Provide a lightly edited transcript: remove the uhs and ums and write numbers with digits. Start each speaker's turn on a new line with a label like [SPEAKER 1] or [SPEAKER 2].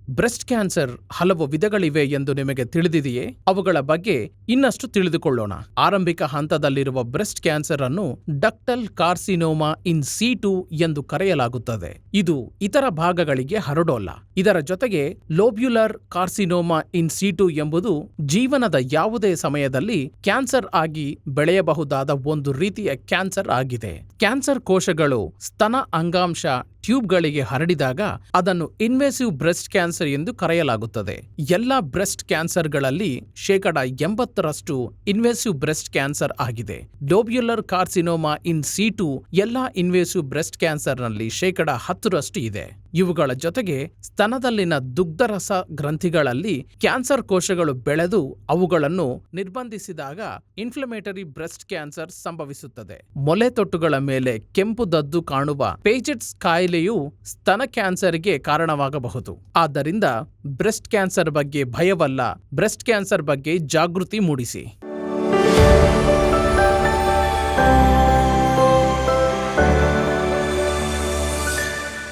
[SPEAKER 1] Breast cancer ಹಲವು ವಿಧಗಳಿವೆ ಎಂದು ನಿಮಗೆ ತಿಳಿದಿದೆಯೇ? ಅವುಗಳ ಬಗ್ಗೆ ಇನ್ನಷ್ಟು ತಿಳಿದುಕೊಳ್ಳೋಣ. ಆರಂಭಿಕ ಹಂತದಲ್ಲಿರುವ ಬ್ರೆಸ್ಟ್ ಕ್ಯಾನ್ಸರ್ ಅನ್ನು ಡಕ್ಟಲ್ ಕಾರ್ಸಿನೋಮಾ ಇನ್ ಸಿಟು ಎಂದು ಕರೆಯಲಾಗುತ್ತದೆ. ಇದು ಇತರ ಭಾಗಗಳಿಗೆ ಹರಡೋಲ್ಲ. ಇದರ ಜೊತೆಗೆ ಲೋಬ್ಯುಲರ್ ಕಾರ್ಸಿನೋಮಾ ಇನ್ ಸಿಟು ಎಂಬುದು ಜೀವನದ ಯಾವುದೇ ಸಮಯದಲ್ಲಿ ಕ್ಯಾನ್ಸರ್ ಆಗಿ ಬೆಳೆಯಬಹುದಾದ ಒಂದು ರೀತಿಯ ಕ್ಯಾನ್ಸರ್ ಆಗಿದೆ. ಕ್ಯಾನ್ಸರ್ ಕೋಶಗಳು ಸ್ತನ ಅಂಗಾಂಶ ಟ್ಯೂಬ್ಗಳಿಗೆ ಹರಡಿದಾಗ ಅದನ್ನು ಇನ್ವೇಸಿವ್ ಬ್ರೆಸ್ಟ್ ಕ್ಯಾನ್ಸರ್ ಎಂದು ಕರೆಯಲಾಗುತ್ತದೆ. ಎಲ್ಲ ಬ್ರೆಸ್ಟ್ ಕ್ಯಾನ್ಸರ್ಗಳಲ್ಲಿ 80% ಇನ್ವೇಸಿವ್ ಬ್ರೆಸ್ಟ್ ಕ್ಯಾನ್ಸರ್ ಆಗಿದೆ. ಲೋಬ್ಯುಲರ್ ಕಾರ್ಸಿನೋಮಾ ಇನ್ ಸಿಟು ಎಲ್ಲ ಇನ್ವೇಸಿವ್ ಬ್ರೆಸ್ಟ್ ಕ್ಯಾನ್ಸರ್ನಲ್ಲಿ 10% ಇದೆ. ಇವುಗಳ ಜೊತೆಗೆ ಸ್ತನದಲ್ಲಿನ ದುಗ್ಧರಸ ಗ್ರಂಥಿಗಳಲ್ಲಿ ಕ್ಯಾನ್ಸರ್ ಕೋಶಗಳು ಬೆಳೆದು ಅವುಗಳನ್ನು ನಿರ್ಬಂಧಿಸಿದಾಗ ಇನ್ಫ್ಲಮೇಟರಿ ಬ್ರೆಸ್ಟ್ ಕ್ಯಾನ್ಸರ್ ಸಂಭವಿಸುತ್ತದೆ. ಮೊಲೆತೊಟ್ಟುಗಳ ಮೇಲೆ ಕೆಂಪು ದದ್ದು ಕಾಣುವ ಪೇಜೆಟ್ಸ್ ಕಾಯಿಲೆಯು ಸ್ತನ ಕ್ಯಾನ್ಸರ್ಗೆ ಕಾರಣವಾಗಬಹುದು. ಆದ್ದರಿಂದ ಬ್ರೆಸ್ಟ್ ಕ್ಯಾನ್ಸರ್ ಬಗ್ಗೆ ಭಯವಲ್ಲ, ಬ್ರೆಸ್ಟ್ ಕ್ಯಾನ್ಸರ್ ಬಗ್ಗೆ ಜಾಗೃತಿ ಮೂಡಿಸಿ.